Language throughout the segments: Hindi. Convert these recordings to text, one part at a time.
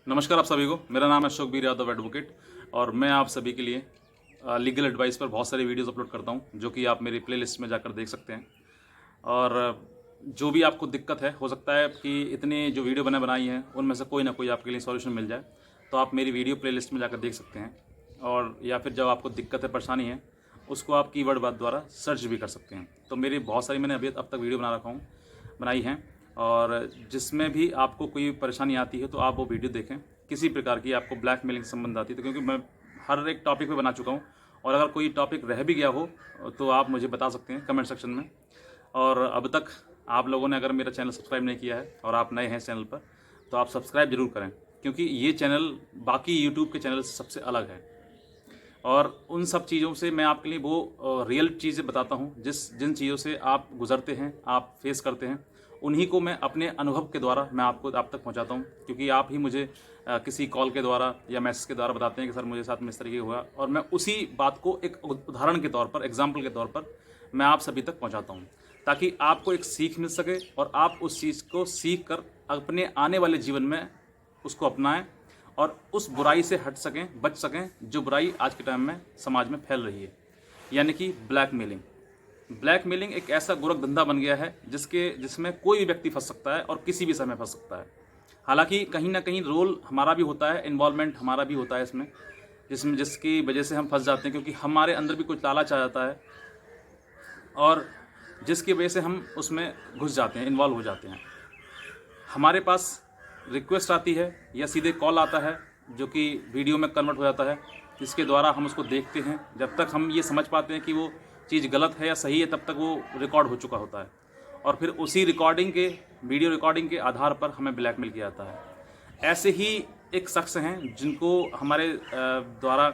नमस्कार आप सभी को। मेरा नाम है अशोकवीर यादव एडवोकेट और मैं आप सभी के लिए लीगल एडवाइस पर बहुत सारी वीडियोस अपलोड करता हूं, जो कि आप मेरी प्लेलिस्ट में जाकर देख सकते हैं। और जो भी आपको दिक्कत है, हो सकता है कि इतनी जो वीडियो मैंने बनाई हैं उनमें से कोई ना कोई आपके लिए सॉल्यूशन मिल जाए, तो आप मेरी वीडियो प्लेलिस्ट में जाकर देख सकते हैं। और या फिर जब आपको दिक्कत है, परेशानी है, उसको आप कीवर्ड बात द्वारा सर्च भी कर सकते हैं। तो मेरी बहुत सारी मैंने अब तक वीडियो बनाई हैं, और जिसमें भी आपको कोई परेशानी आती है तो आप वो वीडियो देखें। किसी प्रकार की आपको ब्लैकमेलिंग से संबंध आती है तो, क्योंकि मैं हर एक टॉपिक पे बना चुका हूँ, और अगर कोई टॉपिक रह भी गया हो तो आप मुझे बता सकते हैं कमेंट सेक्शन में। और अब तक आप लोगों ने अगर मेरा चैनल सब्सक्राइब नहीं किया है और आप नए हैं इस चैनल पर, तो आप सब्सक्राइब जरूर करें, क्योंकि ये चैनल बाकी यूट्यूब के चैनल से सबसे अलग है। और उन सब चीज़ों से मैं आपके लिए वो रियल चीज़ें बताता हूँ जिन चीज़ों से आप गुजरते हैं, आप फेस करते हैं, उन्हीं को मैं अपने अनुभव के द्वारा मैं आप तक पहुँचाता हूँ। क्योंकि आप ही मुझे किसी कॉल के द्वारा या मैसेज के द्वारा बताते हैं कि सर मुझे साथ में इस तरीके हुआ, और मैं उसी बात को एक उदाहरण के तौर पर, एग्जाम्पल के तौर पर मैं आप सभी तक पहुँचाता हूँ, ताकि आपको एक सीख मिल सके और आप उस चीज़ को सीख कर अपने आने वाले जीवन में उसको अपनाएं और उस बुराई से हट सकें, बच सकें, जो बुराई आज के टाइम में समाज में फैल रही है, यानी कि ब्लैकमेलिंग। ब्लैकमेलिंग एक ऐसा गोरख धंधा बन गया है जिसमें कोई भी व्यक्ति फंस सकता है और किसी भी समय फंस सकता है। हालांकि कहीं ना कहीं रोल हमारा भी होता है, इन्वॉल्वमेंट हमारा भी होता है इसमें, जिसकी वजह से हम फंस जाते हैं, क्योंकि हमारे अंदर भी कुछ लालच आ जाता है और जिसकी वजह से हम उसमें घुस जाते हैं, इन्वॉल्व हो जाते हैं। हमारे पास रिक्वेस्ट आती है या सीधे कॉल आता है, जो कि वीडियो में कन्वर्ट हो जाता है, जिसके द्वारा हम उसको देखते हैं। जब तक हम ये समझ पाते हैं कि वो चीज़ गलत है या सही है, तब तक वो रिकॉर्ड हो चुका होता है, और फिर उसी वीडियो रिकॉर्डिंग के आधार पर हमें ब्लैकमेल किया जाता है। ऐसे ही एक शख्स हैं जिनको हमारे द्वारा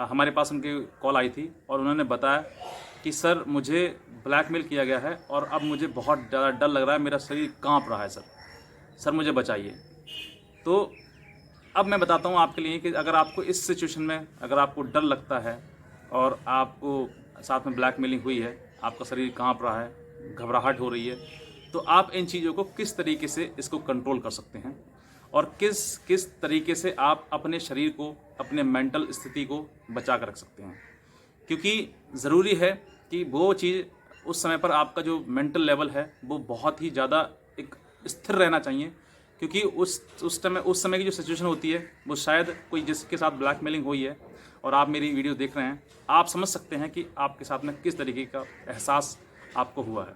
हमारे पास उनकी कॉल आई थी, और उन्होंने बताया कि सर मुझे ब्लैकमेल किया गया है और अब मुझे बहुत ज़्यादा डर लग रहा है, मेरा शरीर काँप रहा है, सर मुझे बचाइए। तो अब मैं बताता हूँ आपके लिए कि अगर आपको इस सिचुएशन में, अगर आपको डर लगता है और आपको साथ में ब्लैकमेलिंग हुई है, आपका शरीर काँप रहा है, घबराहट हो रही है, तो आप इन चीज़ों को किस तरीके से इसको कंट्रोल कर सकते हैं, और किस तरीके से आप अपने शरीर को, अपने मेंटल स्थिति को बचा कर रख सकते हैं। क्योंकि ज़रूरी है कि वो चीज़ उस समय पर आपका जो मेंटल लेवल है वो बहुत ही ज़्यादा एक स्थिर रहना चाहिए, क्योंकि उस समय की जो सिचुएशन होती है, वो शायद कोई जिसके साथ ब्लैकमेलिंग हुई है और आप मेरी वीडियो देख रहे हैं, आप समझ सकते हैं कि आपके साथ में किस तरीके का एहसास आपको हुआ है।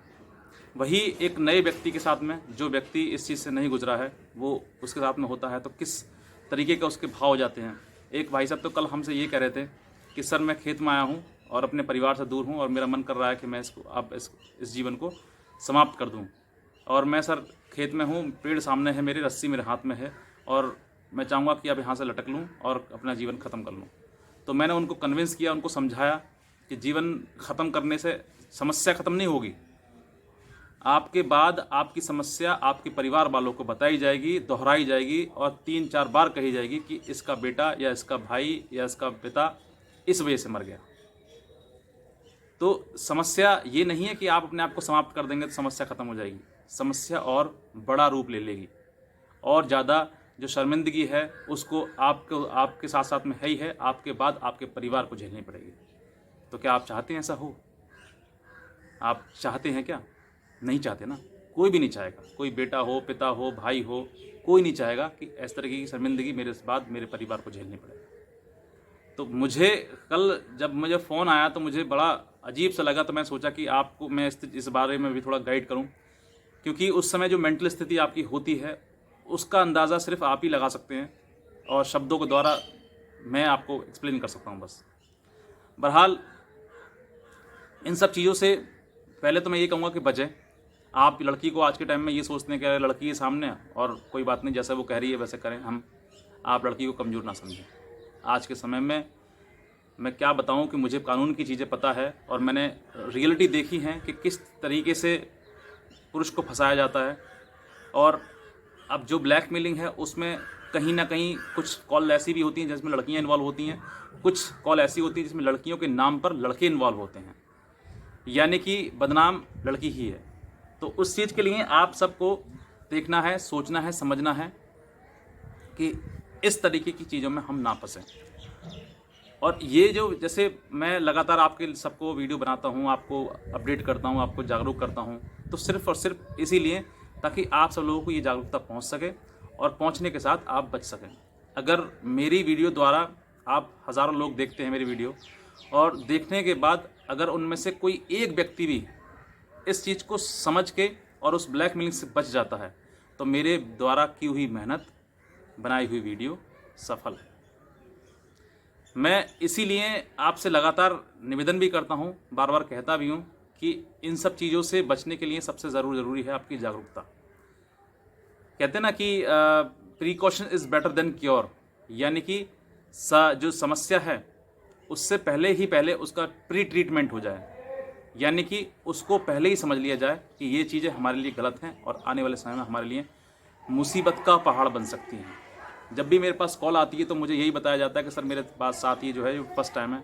वही एक नए व्यक्ति के साथ में, जो व्यक्ति इस चीज़ से नहीं गुजरा है, वो उसके साथ में होता है तो किस तरीके का उसके भाव हो जाते हैं। एक भाई साहब तो कल हमसे ये कह रहे थे कि सर मैं खेत में आया हूँ और अपने परिवार से दूर हूँ और मेरा मन कर रहा है कि मैं इस जीवन को समाप्त कर दूँ, और मैं सर खेत में हूँ, पेड़ सामने है मेरे, रस्सी मेरे हाथ में है, और मैं चाहूँगा कि अब यहाँ से लटक लूँ और अपना जीवन ख़त्म कर लूँ। तो मैंने उनको कन्विंस किया, उनको समझाया कि जीवन ख़त्म करने से समस्या ख़त्म नहीं होगी। आपके बाद आपकी समस्या आपके परिवार वालों को बताई जाएगी, दोहराई जाएगी और 3-4 बार कही जाएगी कि इसका बेटा या इसका भाई या इसका पिता इस वजह से मर गया। तो समस्या ये नहीं है कि आप अपने आप को समाप्त कर देंगे तो समस्या ख़त्म हो जाएगी। समस्या और बड़ा रूप ले लेगी, और ज़्यादा जो शर्मिंदगी है उसको आपके साथ साथ में है ही है, आपके बाद आपके परिवार को झेलनी पड़ेगी। तो क्या आप चाहते हैं ऐसा हो? आप चाहते हैं क्या? नहीं चाहते ना, कोई भी नहीं चाहेगा। कोई बेटा हो, पिता हो, भाई हो, कोई नहीं चाहेगा कि इस तरीके की शर्मिंदगी मेरे बाद मेरे परिवार को झेलनी पड़े। तो मुझे कल जब मुझे फ़ोन आया तो मुझे बड़ा अजीब सा लगा, तो मैं सोचा कि आपको मैं इस बारे में भी थोड़ा गाइड करूं, क्योंकि उस समय जो मेंटल स्थिति आपकी होती है उसका अंदाज़ा सिर्फ आप ही लगा सकते हैं, और शब्दों के द्वारा मैं आपको एक्सप्लेन कर सकता हूं बस। बहरहाल इन सब चीज़ों से पहले तो मैं ये कहूँगा कि बचें। आप लड़की को आज के टाइम में ये सोचते हैं कि लड़की के सामने और कोई बात नहीं, जैसा वो कह रही है वैसे करें हम। आप लड़की को कमज़ोर ना समझें। आज के समय में मैं क्या बताऊं कि मुझे कानून की चीज़ें पता है, और मैंने रियलिटी देखी है कि किस तरीके से पुरुष को फंसाया जाता है। और अब जो ब्लैकमेलिंग है उसमें कहीं ना कहीं कुछ कॉल ऐसी भी होती हैं जिसमें लड़कियां इन्वॉल्व होती हैं, कुछ कॉल ऐसी होती है जिसमें लड़कियों के नाम पर लड़के इन्वॉल्व होते हैं, यानी कि बदनाम लड़की ही है। तो उस चीज़ के लिए आप सबको देखना है, सोचना है, समझना है कि इस तरीके की चीज़ों में हम ना फंसें। और ये जो जैसे मैं लगातार आपके सबको वीडियो बनाता हूँ, आपको अपडेट करता हूँ, आपको जागरूक करता हूँ, तो सिर्फ़ और सिर्फ इसीलिए ताकि आप सब लोगों को ये जागरूकता पहुँच सके और पहुँचने के साथ आप बच सकें। अगर मेरी वीडियो द्वारा आप हज़ारों लोग देखते हैं मेरी वीडियो, और देखने के बाद अगर उनमें से कोई एक व्यक्ति भी इस चीज़ को समझ के और उस ब्लैकमेलिंग से बच जाता है, तो मेरे द्वारा की हुई मेहनत, बनाई हुई वीडियो सफल है। मैं इसीलिए आपसे लगातार निवेदन भी करता हूँ, बार बार कहता भी हूँ कि इन सब चीज़ों से बचने के लिए सबसे ज़रूरी है आपकी जागरूकता। कहते हैं ना कि precaution is better than cure, यानी कि जो समस्या है उससे पहले उसका प्री ट्रीटमेंट हो जाए, यानी कि उसको पहले ही समझ लिया जाए कि ये चीज़ें हमारे लिए गलत हैं और आने वाले समय में हमारे लिए मुसीबत का पहाड़ बन सकती हैं। जब भी मेरे पास कॉल आती है तो मुझे यही बताया जाता है कि सर मेरे पास साथ ये जो है फर्स्ट टाइम है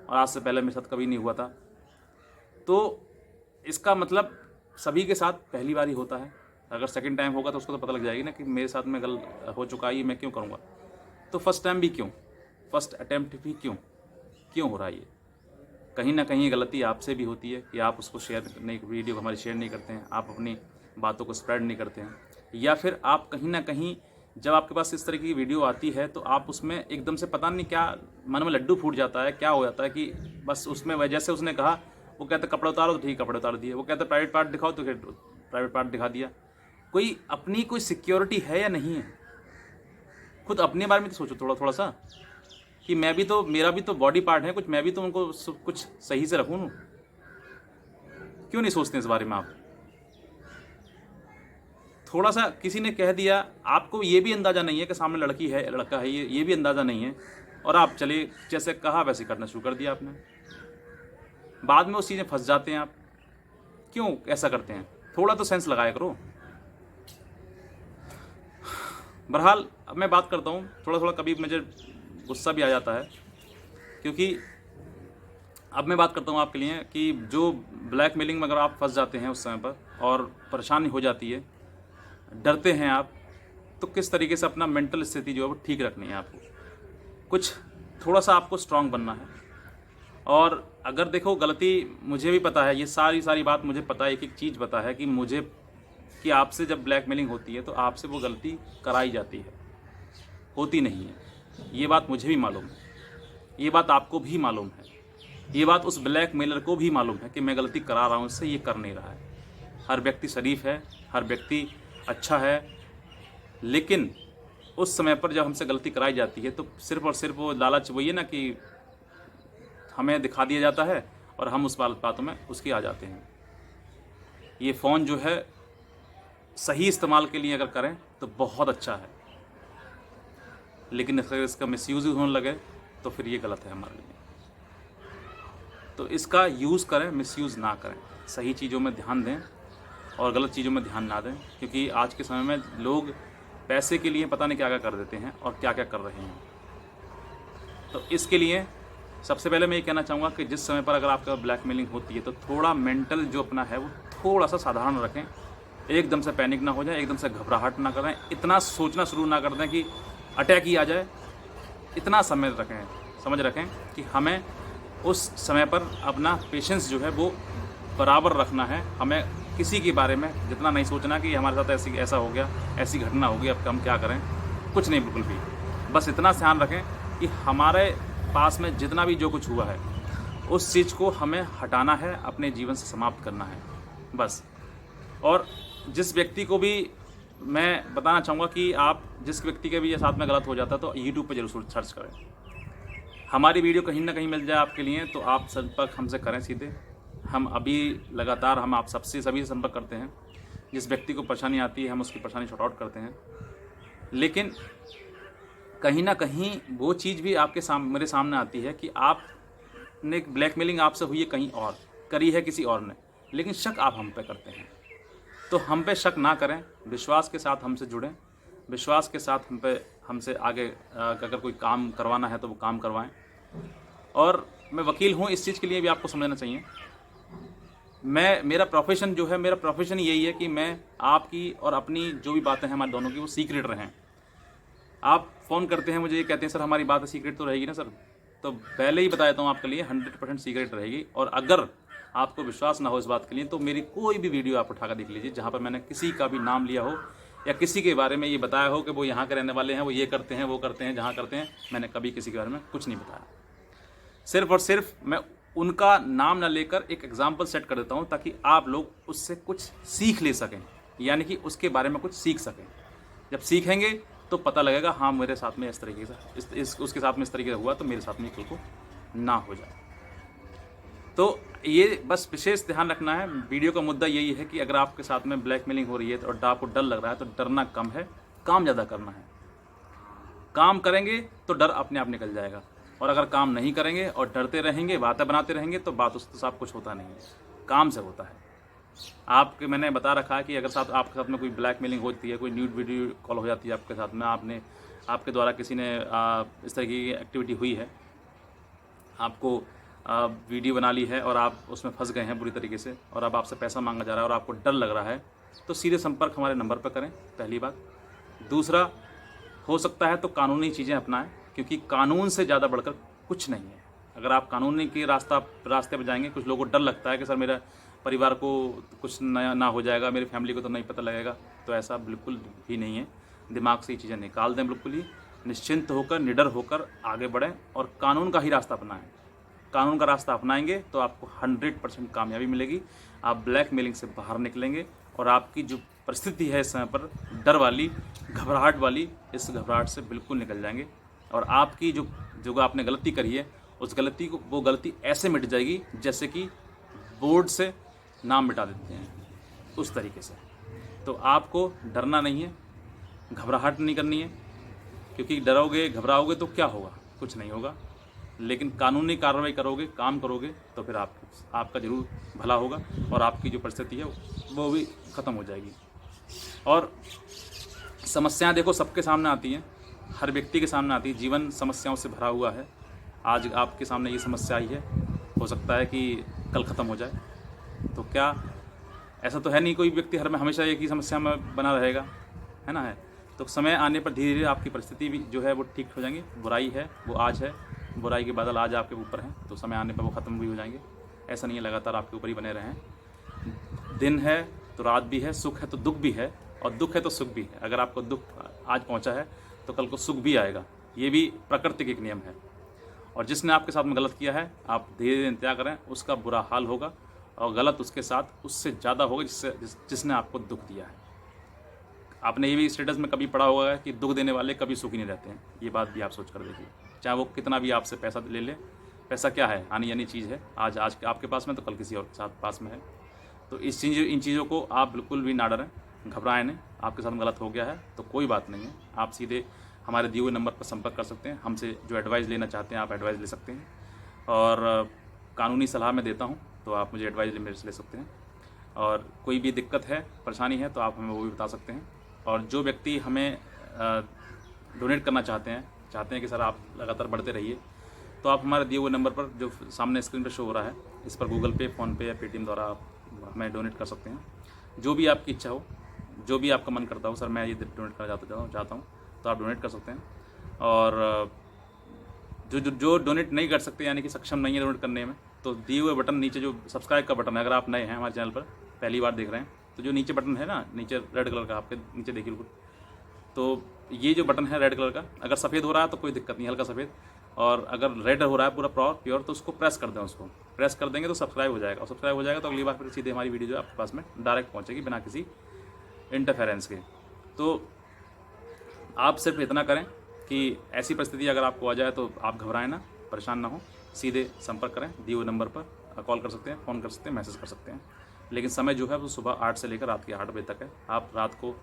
और आज से पहले मेरे साथ कभी नहीं हुआ था। तो इसका मतलब सभी के साथ पहली बार ही होता है। अगर सेकंड टाइम होगा तो उसको तो पता लग जाएगी ना कि मेरे साथ में गलत हो चुका है, ये मैं क्यों करूँगा। तो फर्स्ट टाइम भी क्यों, फर्स्ट अटैम्प्ट भी क्यों हो रहा है ये। कहीं ना कहीं गलती आपसे भी होती है कि आप उसको शेयर नहीं, वीडियो हमारी शेयर नहीं करते हैं, आप अपनी बातों को स्प्रेड नहीं करते हैं, या फिर आप कहीं ना कहीं जब आपके पास इस तरह की वीडियो आती है तो आप उसमें एकदम से पता नहीं क्या मन में लड्डू फूट जाता है, क्या हो जाता है कि बस उसमें वजह से उसने कहा, वो कहते कपड़े उतारो तो ठीक कपड़े उतार दिए, वो कहते प्राइवेट पार्ट दिखाओ तो फिर प्राइवेट पार्ट दिखा दिया। कोई अपनी कोई सिक्योरिटी है या नहीं है? खुद अपने बारे में तो सोचो थोड़ा सा कि मैं भी तो, मेरा भी तो बॉडी पार्ट है कुछ, मैं भी तो उनको कुछ सही से रखूँ। क्यों नहीं सोचते इस बारे में आप? थोड़ा सा किसी ने कह दिया, आपको ये भी अंदाज़ा नहीं है कि सामने लड़की है लड़का है, ये भी अंदाज़ा नहीं है, और आप चले जैसे कहा वैसे करना शुरू कर दिया आपने। बाद में उस चीज़ में फंस जाते हैं आप। क्यों ऐसा करते हैं? थोड़ा तो सेंस लगाया करो। बहरहाल अब मैं बात करता हूँ, थोड़ा कभी मुझे गुस्सा भी आ जाता है, क्योंकि अब मैं बात करता हूँ आपके लिए कि जो ब्लैकमेलिंग में अगर आप फंस जाते हैं उस समय पर और परेशानी हो जाती है, डरते हैं आप, तो किस तरीके से अपना मेंटल स्थिति जो है वो ठीक रखनी है आपको। कुछ थोड़ा सा आपको स्ट्रांग बनना है। और अगर देखो गलती मुझे भी पता है, ये सारी बात मुझे पता है, एक चीज़ पता है कि आपसे जब ब्लैकमेलिंग होती है तो आपसे वो गलती कराई जाती है, होती नहीं है। ये बात मुझे भी मालूम है, ये बात आपको भी मालूम है, ये बात उस ब्लैकमेलर को भी मालूम है कि मैं गलती करा रहा हूँ, इससे ये कर नहीं रहा है। हर व्यक्ति शरीफ है, हर व्यक्ति अच्छा है, लेकिन उस समय पर जब हमसे गलती कराई जाती है तो सिर्फ और सिर्फ वो लालच वही है ना कि हमें दिखा दिया जाता है और हम उस बातों में उसके आ जाते हैं। ये फ़ोन जो है सही इस्तेमाल के लिए अगर करें तो बहुत अच्छा है, लेकिन अगर इसका मिसयूज़ होने लगे तो फिर ये गलत है हमारे लिए। तो इसका यूज़ करें, मिसयूज़ ना करें, सही चीज़ों में ध्यान दें और गलत चीज़ों में ध्यान ना दें, क्योंकि आज के समय में लोग पैसे के लिए पता नहीं क्या क्या कर देते हैं और क्या क्या कर रहे हैं। तो इसके लिए सबसे पहले मैं ये कहना चाहूँगा कि जिस समय पर अगर आपका ब्लैकमेलिंग होती है तो थोड़ा मेंटल जो अपना है वो थोड़ा सा साधारण रखें, एकदम से पैनिक ना हो जाए, एकदम से घबराहट ना करें, इतना सोचना शुरू ना कर दें कि अटैक ही आ जाए। इतना समय समझ रखें कि हमें उस समय पर अपना पेशेंस जो है वो बराबर रखना है। हमें किसी के बारे में जितना नहीं सोचना कि हमारे साथ ऐसा हो गया, ऐसी घटना हो गई, अब हम क्या करें, कुछ नहीं, बिल्कुल भी। बस इतना ध्यान रखें कि हमारे पास में जितना भी जो कुछ हुआ है उस चीज़ को हमें हटाना है, अपने जीवन से समाप्त करना है बस। और जिस व्यक्ति को भी मैं बताना चाहूँगा कि आप जिस व्यक्ति के भी साथ में गलत हो जाता है तो यूट्यूब पे जरूर सर्च करें। हमारी वीडियो कहीं ना कहीं मिल जाए आपके लिए तो आप संपर्क हमसे करें सीधे। हम अभी लगातार हम आप सबसे सभी संपर्क करते हैं। जिस व्यक्ति को परेशानी आती है हम उसकी परेशानी शॉर्ट आउट करते हैं, लेकिन कहीं ना कहीं वो चीज़ भी आपके मेरे सामने आती है कि आपने ब्लैकमेलिंग आपसे हुई है, कहीं और करी है किसी और ने, लेकिन शक आप हम पे करते हैं। तो हम पे शक ना करें, विश्वास के साथ हमसे जुड़ें, विश्वास के साथ हमसे आगे अगर कोई काम करवाना है तो वो काम करवाएं। और मैं वकील हूँ, इस चीज़ के लिए भी आपको समझना चाहिए। मेरा प्रोफेशन यही है कि मैं आपकी और अपनी जो भी बातें हैं हमारे दोनों की वो सीक्रेट रहें। आप फ़ोन करते हैं मुझे, ये कहते हैं सर हमारी बात सीक्रेट तो रहेगी ना सर, तो पहले ही बता देता हूँ आपके लिए 100% सीक्रेट रहेगी। और अगर आपको विश्वास ना हो इस बात के लिए तो मेरी कोई भी वीडियो आप उठा कर देख लीजिए जहाँ पर मैंने किसी का भी नाम लिया हो या किसी के बारे में ये बताया हो कि वो यहाँ के रहने वाले हैं, वो ये करते हैं, वो करते हैं, जहाँ करते हैं। मैंने कभी किसी के बारे में कुछ नहीं बताया। सिर्फ और सिर्फ मैं उनका नाम ना लेकर एक एग्जाम्पल सेट कर देता हूँ ताकि आप लोग उससे कुछ सीख ले सकें, यानी कि उसके बारे में कुछ सीख सकें। जब सीखेंगे तो पता लगेगा हाँ मेरे साथ में इस तरीके से उसके साथ में इस तरीके से हुआ तो मेरे साथ में कल को ना हो जाए। तो ये बस विशेष ध्यान रखना है। वीडियो का मुद्दा यही है कि अगर आपके साथ में ब्लैकमेलिंग हो रही है और आपको डर लग रहा है तो डरना कम है, काम ज़्यादा करना है। काम करेंगे तो डर अपने आप निकल जाएगा, और अगर काम नहीं करेंगे और डरते रहेंगे, बातें बनाते रहेंगे तो बात उसके साथ कुछ होता नहीं है, काम से होता है। आपके मैंने बता रखा है कि अगर आपके साथ में कोई ब्लैकमेलिंग होती है, कोई न्यूड वीडियो कॉल हो जाती है आपके साथ में, आपके द्वारा किसी ने इस तरह की एक्टिविटी हुई है, आपको वीडियो बना ली है और आप उसमें फंस गए हैं बुरी तरीके से, और अब आपसे पैसा मांगा जा रहा है और आपको डर लग रहा है, तो सीधे संपर्क हमारे नंबर पर करें, पहली बात। दूसरा, हो सकता है तो कानूनी चीज़ें अपनाएं, क्योंकि कानून से ज़्यादा बढ़कर कुछ नहीं है। अगर आप कानूनी के रास्ते पर जाएंगे, कुछ लोगों को डर लगता है कि सर मेरा परिवार को कुछ नया ना हो जाएगा, मेरी फैमिली को तो नहीं पता लगेगा, तो ऐसा बिल्कुल भी नहीं है। दिमाग से ये चीज़ें निकाल दें, बिल्कुल ही निश्चिंत होकर, निडर होकर आगे बढ़ें और कानून का ही रास्ता अपनाएं। कानून का रास्ता अपनाएंगे तो आपको 100% कामयाबी मिलेगी। आप ब्लैकमेलिंग से बाहर निकलेंगे और आपकी जो परिस्थिति है इस समय पर डर वाली, घबराहट वाली, इस घबराहट से बिल्कुल निकल जाएंगे। और आपकी जो आपने गलती करी है उस गलती को, वो गलती ऐसे मिट जाएगी जैसे कि बोर्ड से नाम मिटा देते हैं, उस तरीके से। तो आपको डरना नहीं है, घबराहट नहीं करनी है, क्योंकि डरोगे घबराओगे तो क्या होगा, कुछ नहीं होगा। लेकिन कानूनी कार्रवाई करोगे, काम करोगे तो फिर आपका ज़रूर भला होगा और आपकी जो परिस्थिति है वो भी ख़त्म हो जाएगी। और समस्याएं देखो सबके सामने आती हैं, हर व्यक्ति के सामने आती है। जीवन समस्याओं से भरा हुआ है। आज आपके सामने ये समस्या आई है, हो सकता है कि कल ख़त्म हो जाए। तो क्या ऐसा तो है नहीं कोई व्यक्ति हमेशा एक ही समस्या में बना रहेगा, है ना। है तो समय आने पर धीरे धीरे आपकी परिस्थिति भी जो है वो ठीक हो जाएंगी। बुराई है वो आज है, बुराई के बादल आज आपके ऊपर हैं, तो समय आने पर वो ख़त्म भी हो जाएंगे। ऐसा नहीं है लगातार आपके ऊपर ही बने रहें। दिन है तो रात भी है, सुख है तो दुख भी है, और दुख है तो सुख भी है। अगर आपको दुख आज पहुंचा है तो कल को सुख भी आएगा, ये भी प्रकृति के एक नियम है। और जिसने आपके साथ में गलत किया है, आप धीरे धीरे इंतजार करें, उसका बुरा हाल होगा और गलत उसके साथ उससे ज़्यादा होगा जिसने आपको दुख दिया है। आपने ये भी स्टेटस में कभी पढ़ा होगा कि दुख देने वाले कभी सुखी नहीं रहते हैं। ये बात भी आप सोच कर देखिए, चाहे वो कितना भी आपसे पैसा ले ले। पैसा क्या है, आनी यानी चीज़ है। आज आपके पास में तो कल किसी और के साथ पास में है। तो इन चीज़ों को आप बिल्कुल भी ना डरें, घबराएं नहीं। आपके साथ गलत हो गया है तो कोई बात नहीं है, आप सीधे हमारे दिए हुए नंबर पर संपर्क कर सकते हैं। हमसे जो एडवाइस लेना चाहते हैं आप एडवाइस ले सकते हैं, और कानूनी सलाह मैं देता हूँ तो आप मुझे एडवाइस मेरे से ले सकते हैं। और कोई भी दिक्कत है, परेशानी है तो आप हमें वो भी बता सकते हैं। और जो व्यक्ति हमें डोनेट करना चाहते हैं कि सर आप लगातार बढ़ते रहिए, तो आप हमारे दिए हुए नंबर पर जो सामने स्क्रीन पर शो हो रहा है, इस पर गूगल पे, फ़ोनपे या पेटीएम द्वारा आप हमें डोनेट कर सकते हैं। जो भी आपकी इच्छा हो, जो भी आपका मन करता हो, सर मैं ये डोनेट करना चाहता हूँ, तो आप डोनेट कर सकते हैं। और जो डोनेट नहीं कर सकते, यानी कि सक्षम नहीं है डोनेट करने में, तो दिए हुए बटन नीचे जो सब्सक्राइब का बटन है, अगर आप नए हैं हमारे चैनल पर पहली बार देख रहे हैं, तो जो नीचे बटन है ना, नीचे रेड कलर का, आपके नीचे देखिए बिल्कुल, तो ये जो बटन है रेड कलर का, अगर सफ़ेद हो रहा है तो कोई दिक्कत नहीं, हल्का सफ़ेद, और अगर रेड हो रहा है पूरा प्योर, तो उसको प्रेस कर दें। उसको प्रेस कर देंगे तो सब्सक्राइब हो जाएगा, और सब्सक्राइब हो जाएगा तो अगली बार फिर सीधे हमारी वीडियो जो आपके पास में डायरेक्ट पहुँचेगी बिना किसी इंटरफेरेंस के। तो आप सिर्फ इतना करें कि ऐसी परिस्थिति अगर आपको आ जाए तो आप घबराएं ना, परेशान ना हो, सीधे संपर्क करें। दिए हुए नंबर पर कॉल कर सकते हैं, फ़ोन कर सकते हैं, मैसेज कर सकते हैं। लेकिन समय जो है वो सुबह 8 से लेकर रात के 8 बजे तक है। आप रात को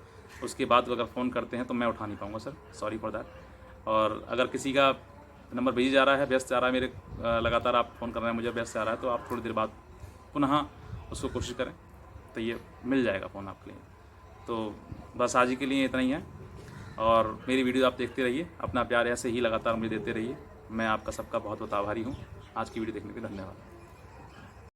उसके बाद अगर फ़ोन करते हैं तो मैं उठा नहीं पाऊँगा सर, सॉरी फॉर दैट। और अगर किसी का नंबर बिजी जा रहा है, व्यस्त जा रहा है, मेरे लगातार आप फ़ोन कर रहे हैं, मुझे व्यस्त जा रहा है, तो आप थोड़ी देर बाद पुनः उसको कोशिश करें, तो ये मिल जाएगा फ़ोन आपके लिए। तो बस आज ही के लिए इतना ही है, और मेरी वीडियो आप देखते रहिए, अपना प्यार ऐसे ही लगातार मुझे देते रहिए। मैं आपका सबका बहुत बहुत आभारी हूँ। आज की वीडियो देखने के लिए धन्यवाद।